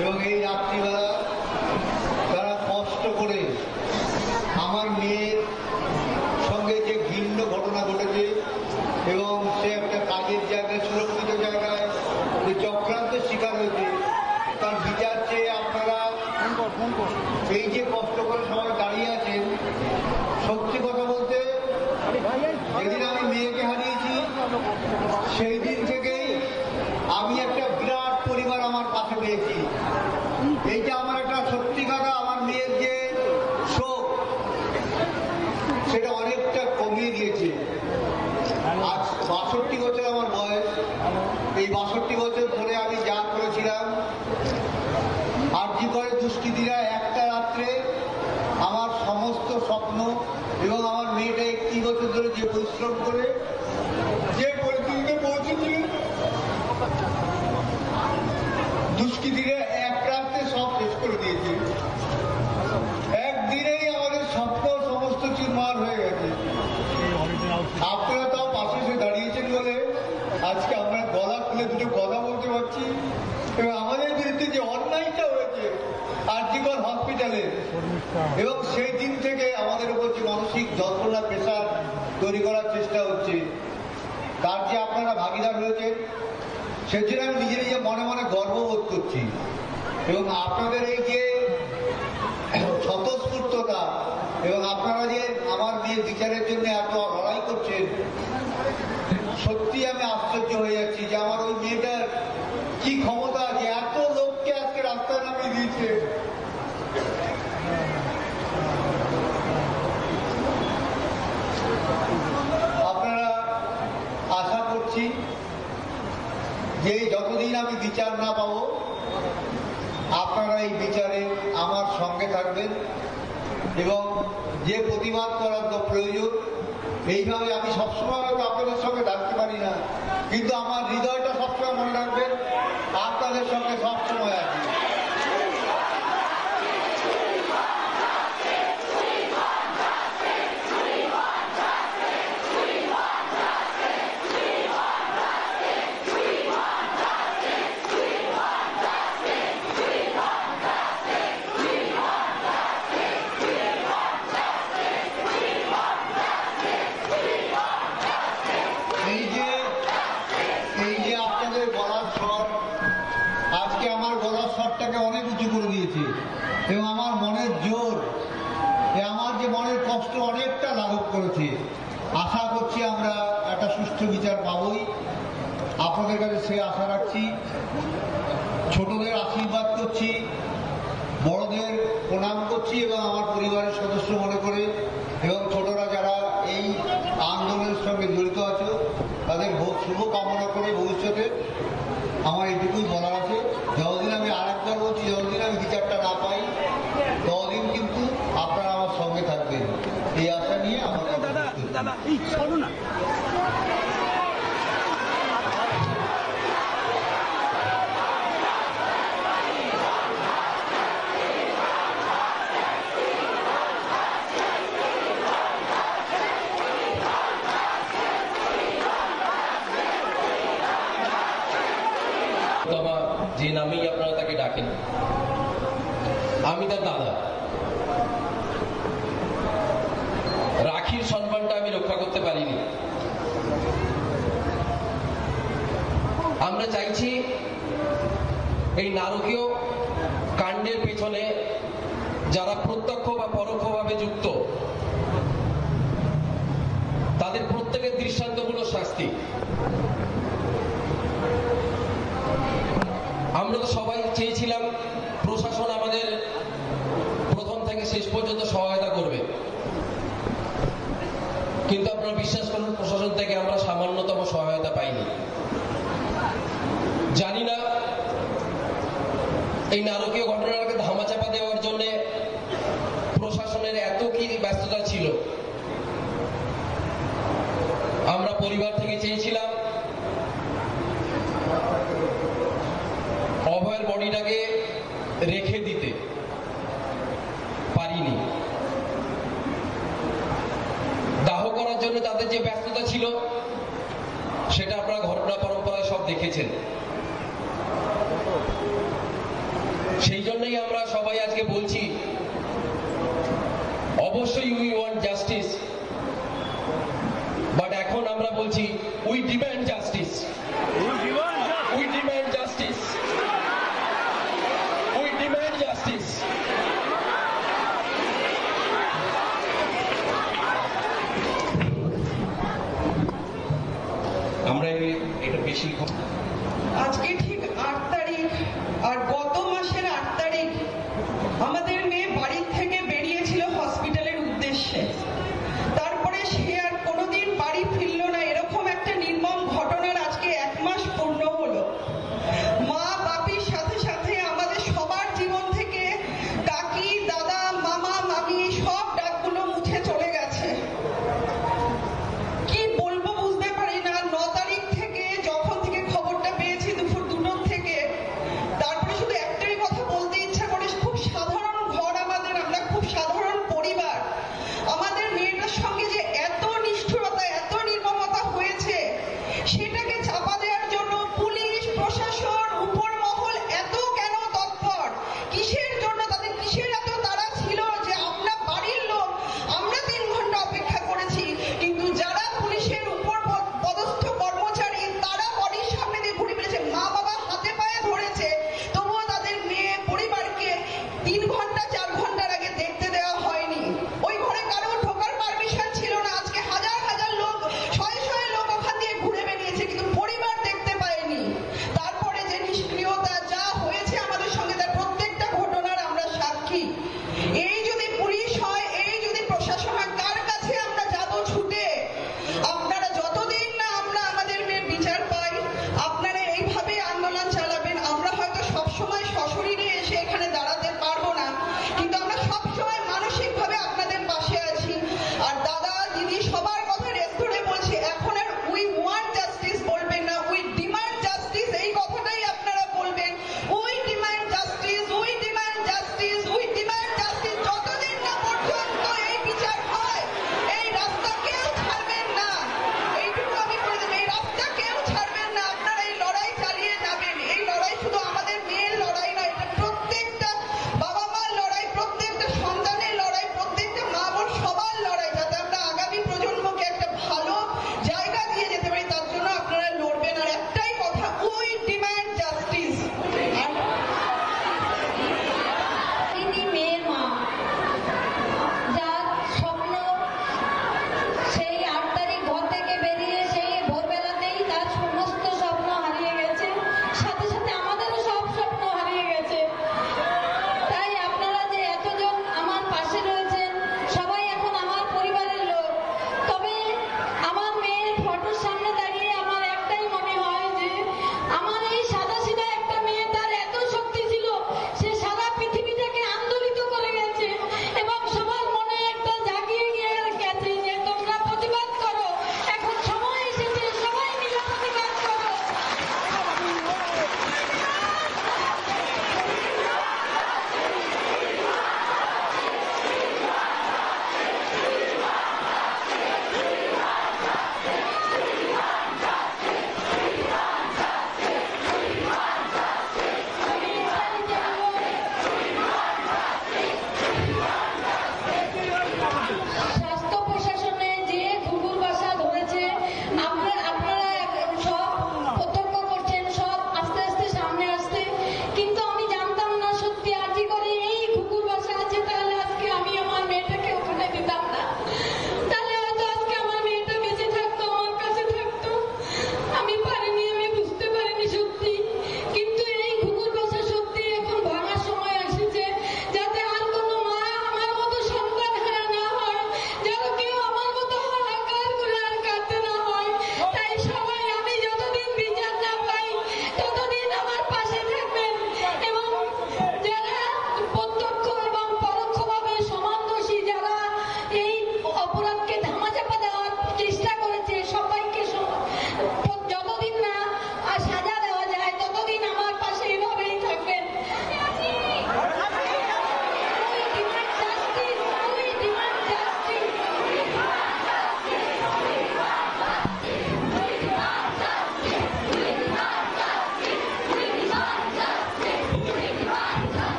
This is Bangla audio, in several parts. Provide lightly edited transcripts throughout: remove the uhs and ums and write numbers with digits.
এবং এই রাত্রিবেলা তারা কষ্ট করে আমার মেয়ের সঙ্গে যে ভিন্ন ঘটনা ঘটেছে এবং সে একটা কাজের জায়গায় সুরক্ষিত জায়গায় যে চক্রান্তের শিকার হয়েছে তার বিচার চেয়ে আপনারা এই যে কষ্ট করে সবাই দাঁড়িয়ে আছেন। সত্যি কথা বলতে যেদিন আমি মেয়েকে হারিয়েছি সেই দিন থেকেই আমি একটা বিরাট পরিবার আমার পাশে পেয়েছি। এইটা আমার একটা সত্যি কথা, আমার মেয়ের যে শোক সেটা অনেকটা কমিয়ে দিয়েছে। আজ 62 বছর আমার বয়স। এই 62 বছর ধরে আমি যা করেছিলাম, আরজি করে দুষ্কৃতীরা একটা রাত্রে আমার সমস্ত স্বপ্ন এবং আমার মেয়েটা 31 বছর ধরে যে পরিশ্রম করে যে পরিস্থিতিতে পৌঁছেছিল, দুষ্কৃতীরা এক রাত্রে সব শেষ করে দিয়েছে। একদিনেই আমাদের স্বপ্ন সমস্ত চুরমার হয়ে গেছে। আপনারা তাও পাশে এসে দাঁড়িয়েছেন বলে আজকে আমরা গলা খুলে দুটো কথা বলতে পারছি এবং আমাদের বিরুদ্ধে যে অন্যায়টা হয়েছে আরজি কর হসপিটালে এবং সেই দিন থেকে আমাদের উপর যে মানসিক যন্ত্রণা প্রেশার তৈরি করার চেষ্টা হচ্ছে, তার যে আপনারা ভাগিদার হয়েছেন সেজন্য আমি নিজে নিজে মনে মনে গর্ববোধ করছি। এবং আপনাদের এই যে স্বতঃস্ফূর্ততা এবং আপনারা যে আমার মেয়ের বিচারের জন্য এত লড়াই করছেন, সত্যি আমি আশ্চর্য হয়ে যাচ্ছি যে আমার ওই মেয়েটার কি ক্ষমতা যে এত লোককে আজকে রাস্তায় নামিয়ে দিয়েছে। আপনারা আশা করছি যে যতদিন আমি বিচার না পাবো আপনারা এই বিচারে আমার সঙ্গে থাকবেন এবং যে প্রতিবাদ করার তো প্রয়োজন, এইভাবে আমি সবসময় হয়তো আপনাদের সঙ্গে থাকতে পারি না, কিন্তু আমার হৃদয়টা সবসময় মনে রাখবেন আপনাদের সঙ্গে সবসময় আছি। এই যে আপনাদের গলার স্বর আজকে আমার গলার স্বরটাকে অনেক উঁচু করে দিয়েছে এবং আমার মনের জোর, আমার যে মনের কষ্ট অনেকটা লাঘব করেছে। আশা করছি আমরা একটা সুষ্ঠু বিচার পাবই, আপনাদের কাছে সে আশা রাখছি। ছোটদের আশীর্বাদ করছি, বড়দের প্রণাম করছি এবং আমার পরিবারের সদস্য মনে করে এবং ছোটরা যারা এই আন্দোলনের সঙ্গে জড়িত আছে তাদের শুভ কামনা করে ভবিষ্যতে আমার এইটুকুই বলার আছে। যতদিন আমি আরেকবার বলছি, যতদিন আমি বিচারটা না পাই ততদিন কিন্তু আপনারা আমার সঙ্গে থাকবেন, এই আশা নিয়ে আমার যে নামেই আপনারা তাকে ডাকেন, আমি তার দাদা। রাখির সম্মানটা আমি রক্ষা করতে পারিনি। আমরা চাইছি এই নারকীয় কাণ্ডের পেছনে যারা প্রত্যক্ষ বা পরোক্ষভাবে যুক্ত তাদের প্রত্যেকের দৃষ্টান্তমূলক শাস্তি। আমরা তো সবাই চেয়েছিলাম প্রশাসন আমাদের প্রথম থেকে শেষ পর্যন্ত সহায়তা করবে, কিন্তু আপনারা বিশ্বাস করুন প্রশাসন থেকে আমরা সামান্যতম সহায়তা পাইনি। জানি না এই নারকীয় ঘটনাটাকে ধামাচাপা দেওয়ার জন্য প্রশাসনের এত কি ব্যস্ততা ছিল। আমরা পরিবার থেকে চেয়েছিলাম অভয়ের বডিটাকে রেখে দিতে, পারিনি। দাহ করার জন্য তাদের যে ব্যস্ততা ছিল সেটা আপনারা ঘটনা পরম্পরায় সব দেখেছেন। সেই জন্যই আমরা সবাই আজকে বলছি, অবশ্যই উই ওয়ান্ট জাস্টিস, বাট এখন আমরা বলছি we demand justice, we demand justice, we demand justice. আমরা এটা বেশি আজকে ঠিক 8 তারিখ, আর গত মাসের 8 তারিখ আমাদের মেয়ে বাড়ির থেকে বেরিয়েছিল হসপিটালের উদ্দেশ্যে। তারপরে সে আর কোনোদিন বাড়ি ফিরল না। এরকম একটা নির্মম ঘটনার আজকে 1 মাস পূর্ণ হলো। মা বাপির সাথে সাথে আমাদের সবার জীবন থেকে কাকি, দাদা, মামা, মামি সব ডাকগুলো মুছে চলে গেছে। কি বলবো বুঝতে পারি না। 9 তারিখ থেকে যখন থেকে খবরটা পেয়েছি দুপুর 2টোর থেকে, তারপরে শুধু একটাই কথা বলতে ইচ্ছা করে, খুব সাধারণ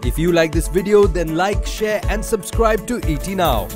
If you like this video, then like, share and subscribe to ET Now.